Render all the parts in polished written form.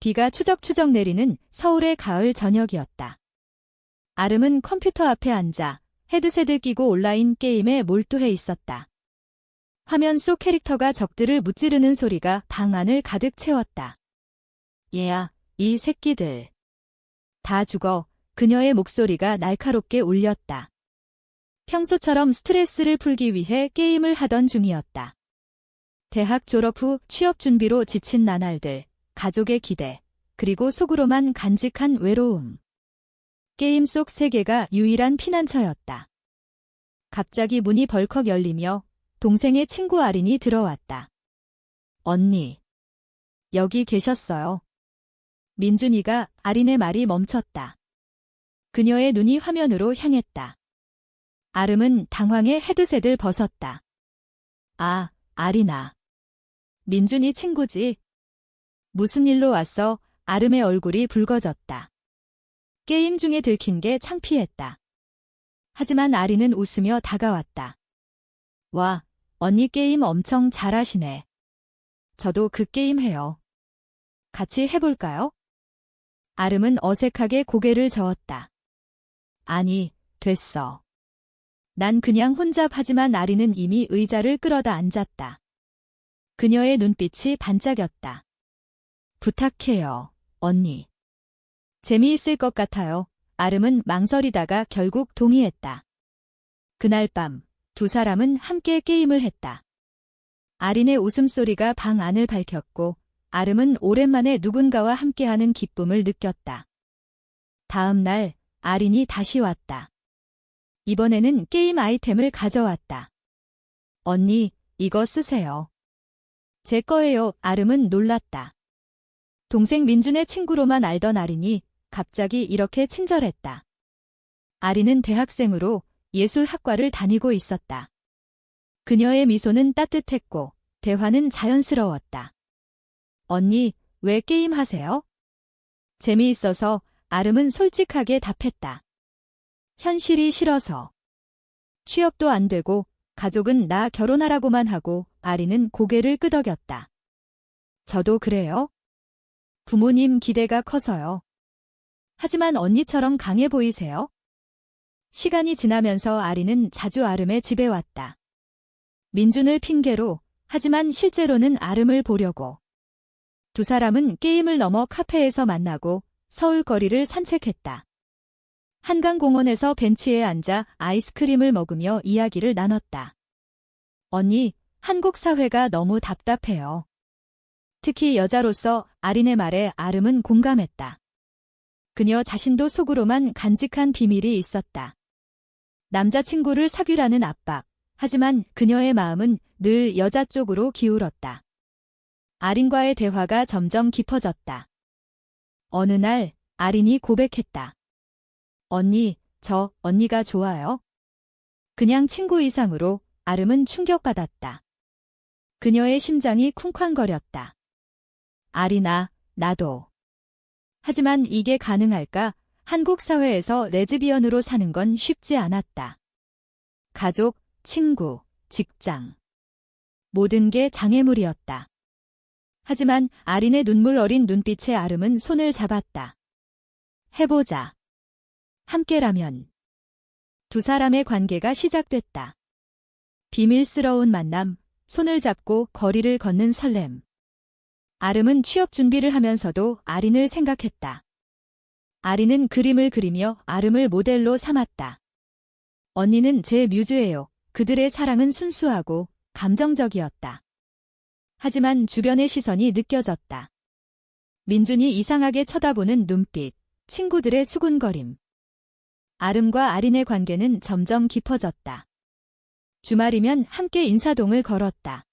비가 추적추적 내리는 서울의 가을 저녁이었다. 아름은 컴퓨터 앞에 앉아 헤드셋을 끼고 온라인 게임에 몰두해 있었다. 화면 속 캐릭터가 적들을 무찌르는 소리가 방 안을 가득 채웠다. 얘야, 이 새끼들. 다 죽어. 그녀의 목소리가 날카롭게 울렸다. 평소처럼 스트레스를 풀기 위해 게임을 하던 중이었다. 대학 졸업 후 취업 준비로 지친 나날들, 가족의 기대, 그리고 속으로만 간직한 외로움. 게임 속 세계가 유일한 피난처였다. 갑자기 문이 벌컥 열리며 동생의 친구 아린이 들어왔다. 언니. 여기 계셨어요. 민준이가 아린의 말이 멈췄다. 그녀의 눈이 화면으로 향했다. 아름은 당황해 헤드셋을 벗었다. 아, 아린아. 민준이 친구지. 무슨 일로 왔어? 아름의 얼굴이 붉어졌다. 게임 중에 들킨 게 창피했다. 하지만 아린은 웃으며 다가왔다. 와, 언니 게임 엄청 잘하시네. 저도 그 게임 해요. 같이 해볼까요? 아름은 어색하게 고개를 저었다. 아니, 됐어. 난 그냥 혼자 하지만 아린은 이미 의자를 끌어다 앉았다. 그녀의 눈빛이 반짝였다. 부탁해요, 언니. 재미있을 것 같아요. 아름은 망설이다가 결국 동의했다. 그날 밤, 두 사람은 함께 게임을 했다. 아린의 웃음소리가 방 안을 밝혔고 아름은 오랜만에 누군가와 함께하는 기쁨을 느꼈다. 다음 날, 아린이 다시 왔다. 이번에는 게임 아이템을 가져왔다. 언니, 이거 쓰세요. 제 거예요. 아름은 놀랐다. 동생 민준의 친구로만 알던 아린이 갑자기 이렇게 친절했다. 아린은 대학생으로 예술학과를 다니고 있었다. 그녀의 미소는 따뜻했고 대화는 자연스러웠다. 언니, 왜 게임하세요? 재미있어서. 아름은 솔직하게 답했다. 현실이 싫어서. 취업도 안 되고 가족은 나 결혼하라고만 하고 아린은 고개를 끄덕였다. 저도 그래요. 부모님 기대가 커서요. 하지만 언니처럼 강해 보이세요? 시간이 지나면서 아린은 자주 아름의 집에 왔다. 민준을 핑계로, 하지만 실제로는 아름을 보려고. 두 사람은 게임을 넘어 카페에서 만나고 서울 거리를 산책했다. 한강공원에서 벤치에 앉아 아이스크림을 먹으며 이야기를 나눴다. 언니, 한국 사회가 너무 답답해요. 특히 여자로서 아린의 말에 아름은 공감했다. 그녀 자신도 속으로만 간직한 비밀이 있었다. 남자친구를 사귀라는 압박, 하지만 그녀의 마음은 늘 여자 쪽으로 기울었다. 아린과의 대화가 점점 깊어졌다. 어느 날, 아린이 고백했다. 언니, 저 언니가 좋아요. 그냥 친구 이상으로. 아름은 충격받았다. 그녀의 심장이 쿵쾅거렸다. 아린아, 나도. 하지만 이게 가능할까? 한국 사회에서 레즈비언으로 사는 건 쉽지 않았다. 가족, 친구, 직장. 모든 게 장애물이었다. 하지만 아린의 눈물 어린 눈빛에 아름은 손을 잡았다. 해보자. 함께라면. 두 사람의 관계가 시작됐다. 비밀스러운 만남, 손을 잡고 거리를 걷는 설렘. 아름은 취업 준비를 하면서도 아린을 생각했다. 아린은 그림을 그리며 아름을 모델로 삼았다. 언니는 제 뮤즈예요. 그들의 사랑은 순수하고 감정적이었다. 하지만 주변의 시선이 느껴졌다. 민준이 이상하게 쳐다보는 눈빛, 친구들의 수군거림. 아름과 아린의 관계는 점점 깊어졌다. 주말이면 함께 인사동을 걸었다.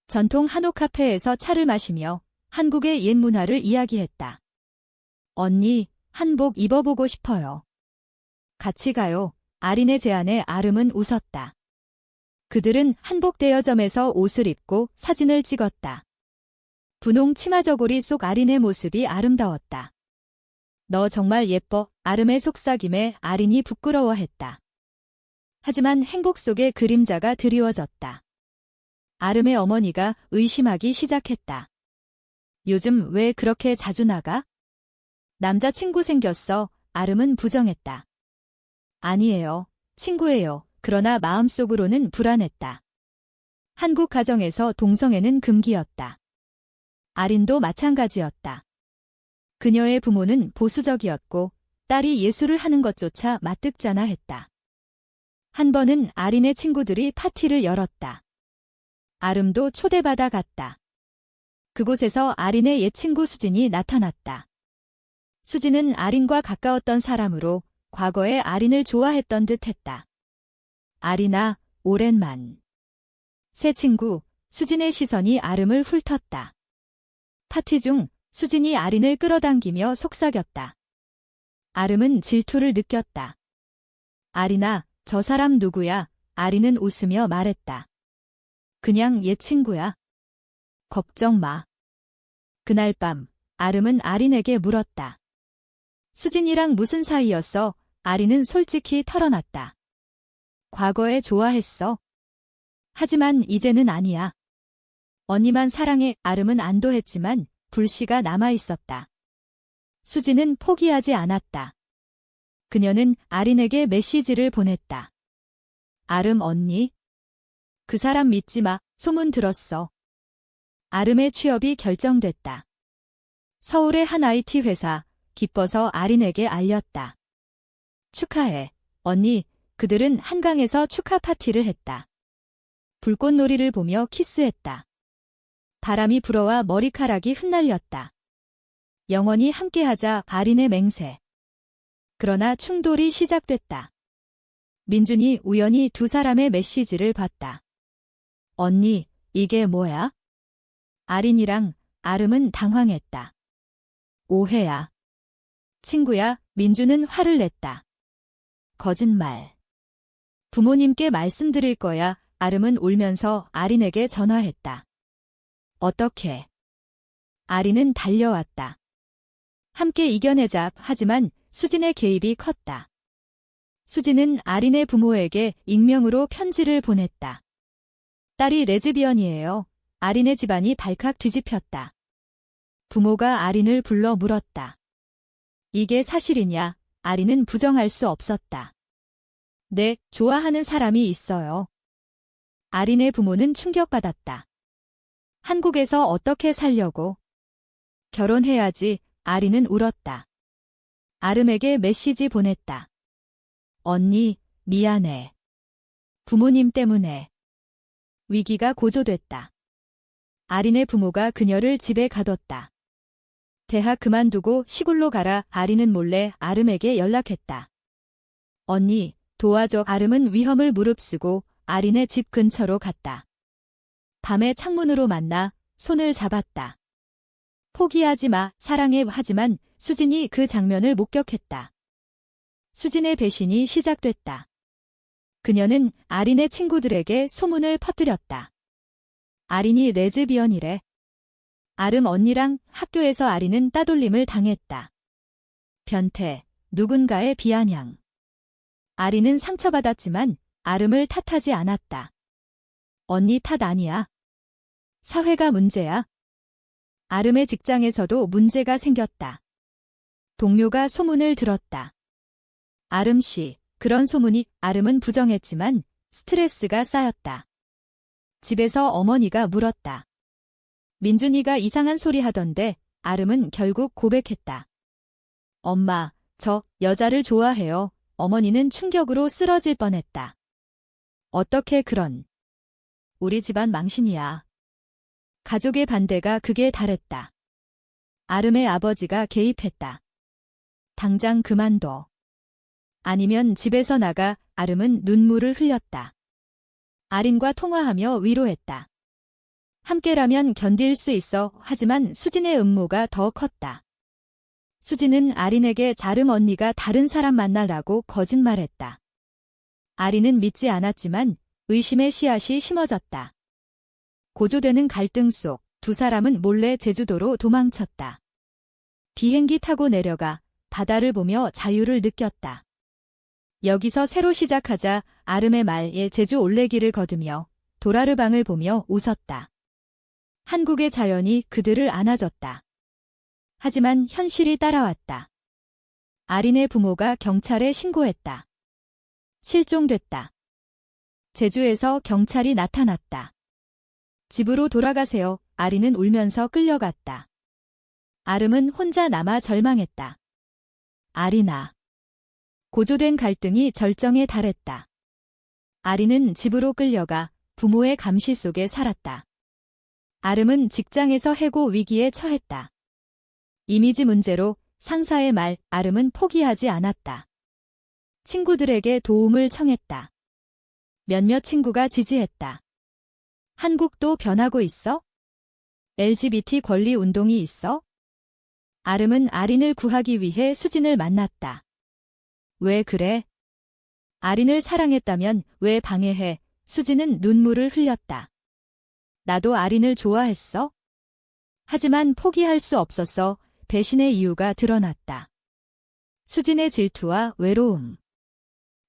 전통 한옥 카페에서 차를 마시며 한국의 옛 문화를 이야기했다. 언니, 한복 입어보고 싶어요. 같이 가요. 아린의 제안에 아름은 웃었다. 그들은 한복 대여점에서 옷을 입고 사진을 찍었다. 분홍 치마 저고리 속 아린의 모습이 아름다웠다. 너 정말 예뻐. 아름의 속삭임에 아린이 부끄러워했다. 하지만 행복 속에 그림자가 드리워졌다. 아름의 어머니가 의심하기 시작했다. 요즘 왜 그렇게 자주 나가? 남자친구 생겼어. 아름은 부정했다. 아니에요. 친구예요. 그러나 마음속으로는 불안했다. 한국 가정에서 동성애는 금기였다. 아린도 마찬가지였다. 그녀의 부모는 보수적이었고 딸이 예술을 하는 것조차 마뜩잖아 했다. 한 번은 아린의 친구들이 파티를 열었다. 아름도 초대받아 갔다. 그곳에서 아린의 옛 친구 수진이 나타났다. 수진은 아린과 가까웠던 사람으로 과거에 아린을 좋아했던 듯 했다. 아린아, 오랜만. 새 친구, 수진의 시선이 아름을 훑었다. 파티 중 수진이 아린을 끌어당기며 속삭였다. 아름은 질투를 느꼈다. 아린아, 저 사람 누구야? 아린은 웃으며 말했다. 그냥 옛 친구야. 걱정 마. 그날 밤, 아름은 아린에게 물었다. 수진이랑 무슨 사이였어? 아린은 솔직히 털어놨다. 과거에 좋아했어. 하지만 이제는 아니야. 언니만 사랑해. 아름은 안도했지만 불씨가 남아있었다. 수진은 포기하지 않았다. 그녀는 아린에게 메시지를 보냈다. 아름 언니. 그 사람 믿지 마. 소문 들었어. 아름의 취업이 결정됐다. 서울의 한 IT 회사. 기뻐서 아린에게 알렸다. 축하해. 언니, 그들은 한강에서 축하 파티를 했다. 불꽃놀이를 보며 키스했다. 바람이 불어와 머리카락이 흩날렸다. 영원히 함께하자. 아린의 맹세. 그러나 충돌이 시작됐다. 민준이 우연히 두 사람의 메시지를 봤다. 언니, 이게 뭐야? 아린이랑 아름은 당황했다. 오해야. 친구야. 민준은 화를 냈다. 거짓말. 부모님께 말씀드릴 거야. 아름은 울면서 아린에게 전화했다. 어떻게? 아린은 달려왔다. 함께 이겨내자. 하지만 수진의 개입이 컸다. 수진은 아린의 부모에게 익명으로 편지를 보냈다. 딸이 레즈비언이에요. 아린의 집안이 발칵 뒤집혔다. 부모가 아린을 불러 물었다. 이게 사실이냐? 아린은 부정할 수 없었다. 네, 좋아하는 사람이 있어요. 아린의 부모는 충격받았다. 한국에서 어떻게 살려고? 결혼해야지. 아린은 울었다. 아름에게 메시지 보냈다. 언니, 미안해. 부모님 때문에. 위기가 고조됐다. 아린의 부모가 그녀를 집에 가뒀다. 대학 그만두고 시골로 가라. 아린은 몰래 아름에게 연락했다. 언니, 도와줘. 아름은 위험을 무릅쓰고 아린의 집 근처로 갔다. 밤에 창문으로 만나 손을 잡았다. 포기하지 마. 사랑해. 하지만 수진이 그 장면을 목격했다. 수진의 배신이 시작됐다. 그녀는 아린의 친구들에게 소문을 퍼뜨렸다. 아린이 레즈비언이래. 아름 언니랑 학교에서 아린은 따돌림을 당했다. 변태, 누군가의 비아냥. 아린은 상처받았지만 아름을 탓하지 않았다. 언니 탓 아니야. 사회가 문제야. 아름의 직장에서도 문제가 생겼다. 동료가 소문을 들었다. 아름 씨, 그런 소문이. 아름은 부정했지만 스트레스가 쌓였다. 집에서 어머니가 물었다. 민준이가 이상한 소리 하던데. 아름은 결국 고백했다. 엄마, 저 여자를 좋아해요. 어머니는 충격으로 쓰러질 뻔했다. 어떻게 그런. 우리 집안 망신이야. 가족의 반대가 극에 달했다. 아름의 아버지가 개입했다. 당장 그만둬. 아니면 집에서 나가. 아름은 눈물을 흘렸다. 아린과 통화하며 위로했다. 함께라면 견딜 수 있어. 하지만 수진의 음모가 더 컸다. 수진은 아린에게 아름 언니가 다른 사람 만나라고 거짓말했다. 아린은 믿지 않았지만 의심의 씨앗이 심어졌다. 고조되는 갈등 속 두 사람은 몰래 제주도로 도망쳤다. 비행기 타고 내려가 바다를 보며 자유를 느꼈다. 여기서 새로 시작하자. 아름의 말에 제주 올레길을 거두며 도라르방을 보며 웃었다. 한국의 자연이 그들을 안아줬다. 하지만 현실이 따라왔다. 아린의 부모가 경찰에 신고했다. 실종됐다. 제주에서 경찰이 나타났다. 집으로 돌아가세요. 아린은 울면서 끌려갔다. 아름은 혼자 남아 절망했다. 아린아. 고조된 갈등이 절정에 달했다. 아린은 집으로 끌려가 부모의 감시 속에 살았다. 아름은 직장에서 해고 위기에 처했다. 이미지 문제로 상사의 말, 아름은 포기하지 않았다. 친구들에게 도움을 청했다. 몇몇 친구가 지지했다. 한국도 변하고 있어? LGBT 권리 운동이 있어? 아름은 아린을 구하기 위해 수진을 만났다. 왜 그래? 아린을 사랑했다면 왜 방해해? 수진은 눈물을 흘렸다. 나도 아린을 좋아했어? 하지만 포기할 수 없었어. 배신의 이유가 드러났다. 수진의 질투와 외로움.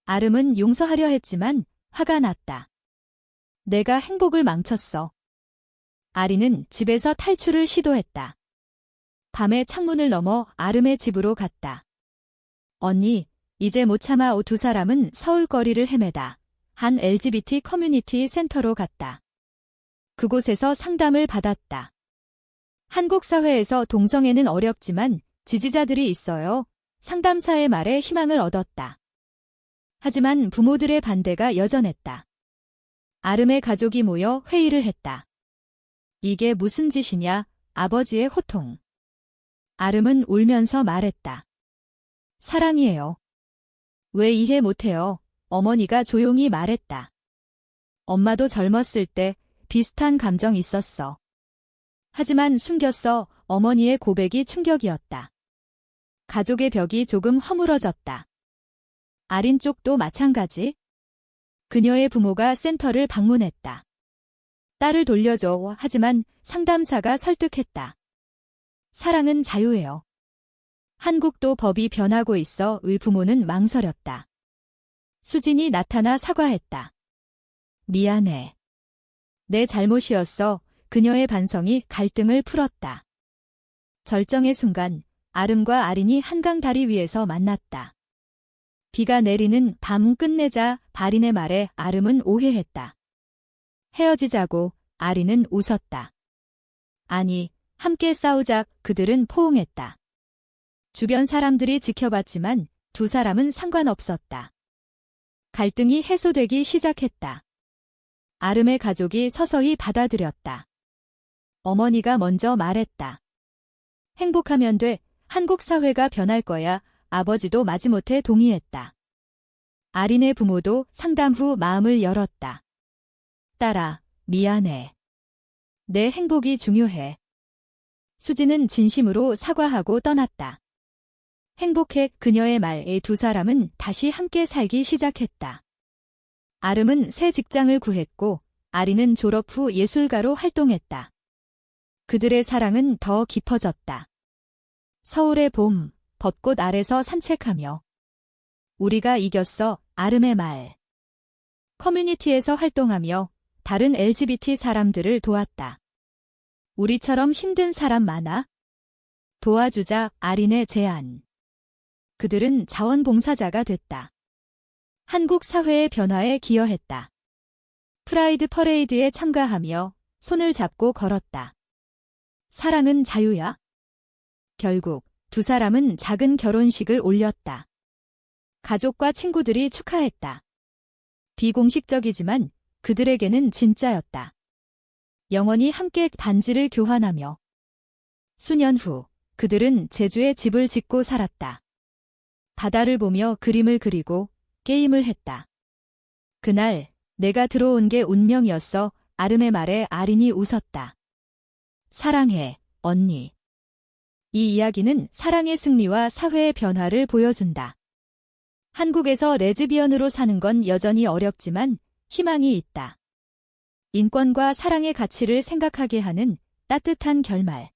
아름은 용서하려 했지만 화가 났다. 내가 행복을 망쳤어. 아린은 집에서 탈출을 시도했다. 밤에 창문을 넘어 아름의 집으로 갔다. 언니, 이제 못 참아. 두 사람은 서울 거리를 헤매다 한 LGBT 커뮤니티 센터로 갔다. 그곳에서 상담을 받았다. 한국 사회에서 동성애는 어렵지만 지지자들이 있어요. 상담사의 말에 희망을 얻었다. 하지만 부모들의 반대가 여전했다. 아름의 가족이 모여 회의를 했다. 이게 무슨 짓이냐? 아버지의 호통. 아름은 울면서 말했다. 사랑이에요. 왜 이해 못해요? 어머니가 조용히 말했다. 엄마도 젊었을 때 비슷한 감정 있었어. 하지만 숨겼어. 어머니의 고백이 충격이었다. 가족의 벽이 조금 허물어졌다. 아린 쪽도 마찬가지. 그녀의 부모가 센터를 방문했다. 딸을 돌려줘. 하지만 상담사가 설득했다. 사랑은 자유예요. 한국도 법이 변하고 있어. 의 부모는 망설였다. 수진이 나타나 사과했다. 미안해. 내 잘못이었어. 그녀의 반성이 갈등을 풀었다. 절정의 순간 아름과 아린이 한강 다리 위에서 만났다. 비가 내리는 밤 끝내자 아린의 말에 아름은 오해했다. 헤어지자고. 아린은 웃었다. 아니, 함께 싸우자. 그들은 포옹했다. 주변 사람들이 지켜봤지만 두 사람은 상관없었다. 갈등이 해소되기 시작했다. 아름의 가족이 서서히 받아들였다. 어머니가 먼저 말했다. 행복하면 돼. 한국 사회가 변할 거야. 아버지도 마지못해 동의했다. 아린의 부모도 상담 후 마음을 열었다. 딸아, 미안해. 내 행복이 중요해. 수진은 진심으로 사과하고 떠났다. 행복해. 그녀의 말에 두 사람은 다시 함께 살기 시작했다. 아름은 새 직장을 구했고 아린은 졸업 후 예술가로 활동했다. 그들의 사랑은 더 깊어졌다. 서울의 봄, 벚꽃 아래서 산책하며 우리가 이겼어. 아름의 말. 커뮤니티에서 활동하며 다른 LGBT 사람들을 도왔다. 우리처럼 힘든 사람 많아? 도와주자. 아린의 제안. 그들은 자원봉사자가 됐다. 한국 사회의 변화에 기여했다. 프라이드 퍼레이드에 참가하며 손을 잡고 걸었다. 사랑은 자유야. 결국 두 사람은 작은 결혼식을 올렸다. 가족과 친구들이 축하했다. 비공식적이지만 그들에게는 진짜였다. 영원히 함께 반지를 교환하며. 수년 후 그들은 제주에 집을 짓고 살았다. 바다를 보며 그림을 그리고 게임을 했다. 그날 내가 들어온 게 운명이었어. 아름의 말에 아린이 웃었다. 사랑해, 언니. 이 이야기는 사랑의 승리와 사회의 변화를 보여준다. 한국에서 레즈비언으로 사는 건 여전히 어렵지만 희망이 있다. 인권과 사랑의 가치를 생각하게 하는 따뜻한 결말.